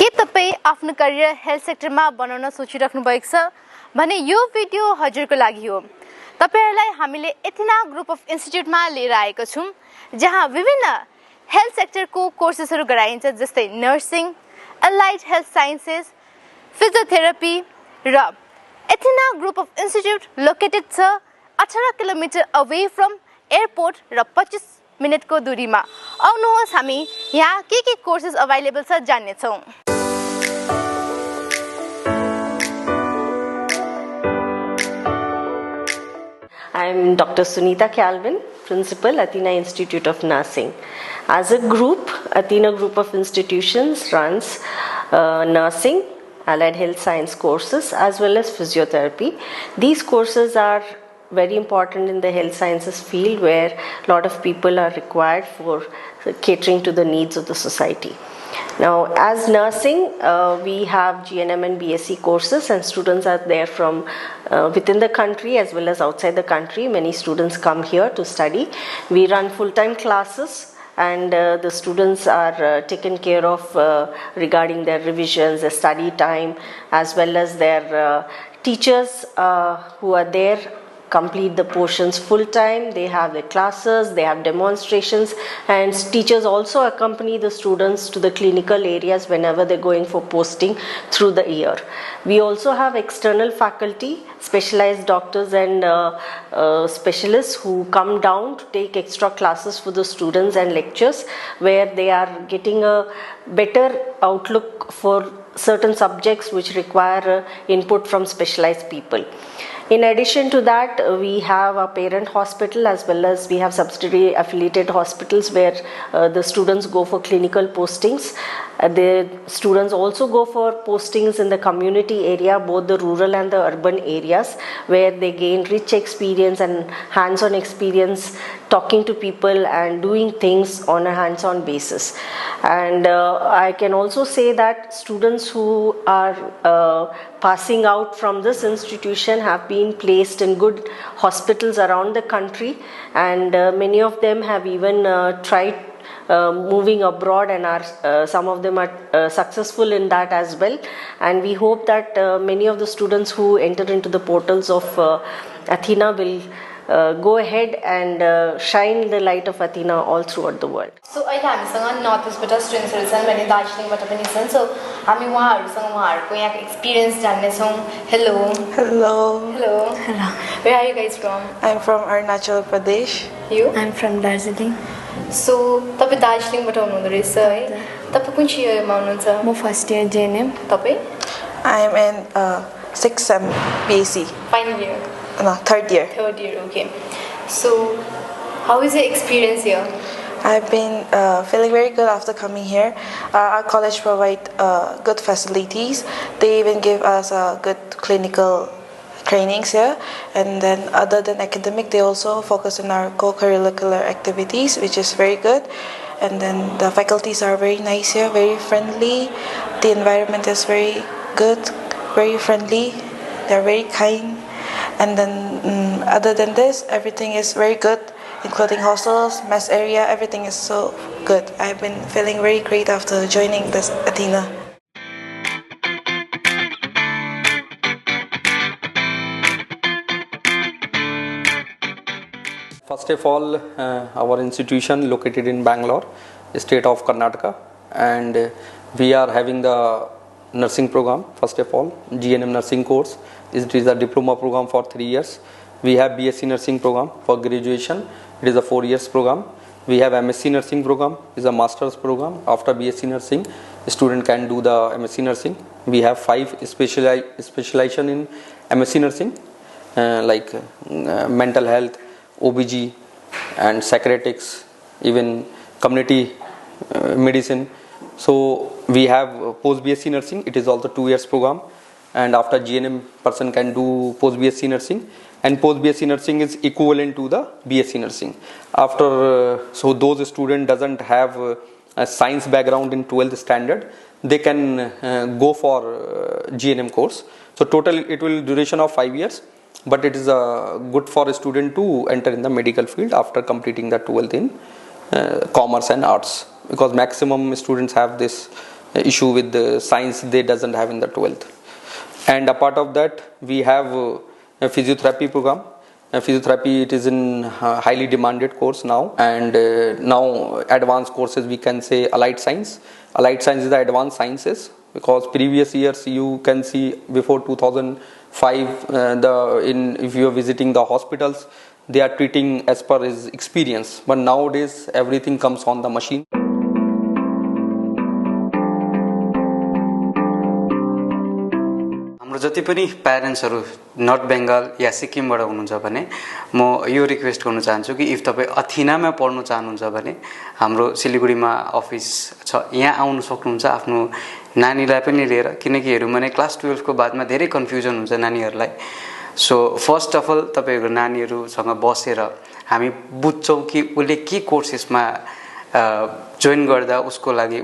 के तपाई आफ्नो करियर हेल्थ सेक्टरमा बनाउन सोचिराख्नु भएको छ भने यो भिडियो हजुरको लागि हो। तपाईहरुलाई हामीले एथिना ग्रुप अफ इन्स्टिट्युटमा लिएर आएको छौं जहाँ विभिन्न हेल्थ सेक्टरको कोर्सेसहरु गराइन्छ जस्तै nursing, allied health sciences, physiotherapy र Athena group of institute located छ 18 किलोमिटर अवे फ्रम एयरपोर्ट र 25 मिनेटको दूरीमा। आउनुहोस् हामी यहाँ के कोर्सेस अवेलेबल छ जान्ने छौं। I am Dr. Sunita Calvin, Principal, Athena Institute of Nursing. As a group, Athena Group of Institutions runs nursing, allied health science courses as well as physiotherapy. These courses are very important in the health sciences field where a lot of people are required for catering to the needs of the society. Now, as nursing, we have GNM and B.Sc courses, and students are there from within the country as well as outside the country. Many students come here to study. We run full-time classes, and the students are taken care of regarding their revisions, their study time, as well as their teachers who are there complete the portions full time. They have their classes, they have demonstrations, and teachers also accompany the students to the clinical areas whenever they're going for posting through the year. We also have external faculty, specialized doctors and specialists who come down to take extra classes for the students and lectures where they are getting a better outlook for certain subjects which require input from specialized people. In addition to that, we have a parent hospital as well as we have subsidiary affiliated hospitals where the students go for clinical postings. The students also go for postings in the community area, both the rural and the urban areas, where they gain rich experience and hands-on experience talking to people and doing things on a hands-on basis. And I can also say that students who are passing out from this institution have been placed in good hospitals around the country, and many of them have even tried moving abroad, and are some of them are successful in that as well. And we hope that many of the students who enter into the portals of Athena will go ahead and shine the light of Athena all throughout the world. So अहिले हामीसँग north इस्टबाट स्टुडेन्ट्सहरु छन् भने दार्जिलिङबाट पनि छन्। सो हामी उहाँहरुको यहाँको experience जान्ने छौं। Hello hello Where are you guys from? I'm from Arunachal Pradesh. You? I'm from Darjeeling. So तपाई दार्जिलिङबाट हुनुहुँदो रहेछ है। तपाई कुन इयरमा हुनुहुन्छ? म फर्स्ट इयर JNM. तपाई? I'm in 6th sem B.Sc. Final year. No, third year. Third year, okay. So how is your experience here? I've been feeling very good after coming here. Our college provides good facilities. They even give us good clinical trainings here. And then other than academic, they also focus on our co-curricular activities, which is very good. And then the faculties are very nice here, very friendly. The environment is very good, very friendly. They're very kind. And then other than this, everything is very good, including hostels, mess area, everything is so good. I've been feeling very great after joining this Athena. First of all, our institution located in Bangalore, state of Karnataka, and we are having the nursing program. First of all, GNM nursing course. It is a diploma program for 3 years. We have B.Sc nursing program for graduation. It is a 4 years program. We have M.Sc nursing program. It is a master's program. After B.Sc nursing, a student can do the M.Sc nursing. We have 5 specialization in M.Sc nursing, like mental health, OBG, and psychiatrics, even community medicine. So we have post B.Sc nursing. It is also 2 years program. And after GNM, person can do post B.Sc nursing, and post B.Sc nursing is equivalent to the B.Sc nursing. After so those student doesn't have a science background in 12th standard, they can go for GNM course. So total it will duration of 5 years, but it is good for a student to enter in the medical field after completing the 12th in commerce and arts, because maximum students have this issue with the science they doesn't have in the 12th. And apart of that, we have a physiotherapy program. Physiotherapy, it is in highly demanded course now, and now advanced courses we can say allied science. Allied science is the advanced sciences, because previous years you can see before 2005 if you are visiting the hospitals, they are treating as per his experience, but nowadays everything comes on the machine. हाम्रो जति पनि प्यारेन्ट्सहरु north Bengal या सिक्किमबाट हुनुहुन्छ भने म यो request गर्न चाहन्छु कि इफ तपाई अथिनामा पढ्न चाहनुहुन्छ भने हाम्रो सिलिगुडीमा अफिस छ, यहाँ आउन सक्नुहुन्छ आफ्नो नानीलाई पनि लिएर, किनकि हेरौँ भने क्लास 12 को बादमा धेरै कन्फ्युजन हुन्छ नानीहरुलाई। सो फर्स्ट अफ अल तपाईहरु नानीहरुसँग बसेर हामी बुझ्छौं कि उले के कोर्सेसमा जोइन गर्दा उसको लागि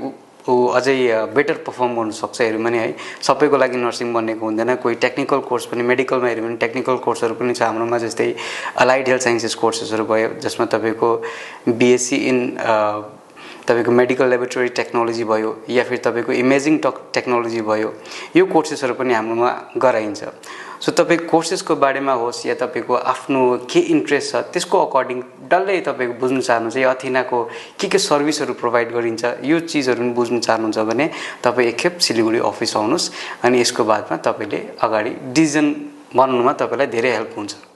अझै बेटर परफर्म गर्न सक्छ। हेरौँ भने है सबैको लागि नर्सिङ बन्नेको हुँदैन, कोही टेक्निकल कोर्स पनि, मेडिकलमा हेरौँ भने टेक्निकल कोर्सहरु पनि छ हाम्रोमा, जस्तै अलाइड हेल्थ साइन्सेस कोर्सेसहरु भयो जसमा तपाईको B.Sc इन तपाईको मेडिकल ल्याबोरेटरी टेक्नोलोजी भयो या फिर तपाईको इमेजिङ टेक्नोलोजी भयो, यो कोर्सेसहरु पनि हाम्रोमा गराइन्छ। सो तपाई कोर्सेसको बारेमा होस् या तपाईको आफ्नो के इन्ट्रेस्ट छ त्यसको अकर्डिङ डल्लै तपाईको बुझ्न चाहनुहुन्छ या अथिनाको के सर्भिसहरु प्रोवाइड गरिन्छ यो चीजहरु पनि बुझ्न चाहनुहुन्छ भने तपाई एकखेप सिलिगुडी अफिस आउनुस्, अनि यसको बादमा तपाईले अगाडि डिसिजन बनाउनुमा तपाईलाई धेरै हेल्प हुन्छ।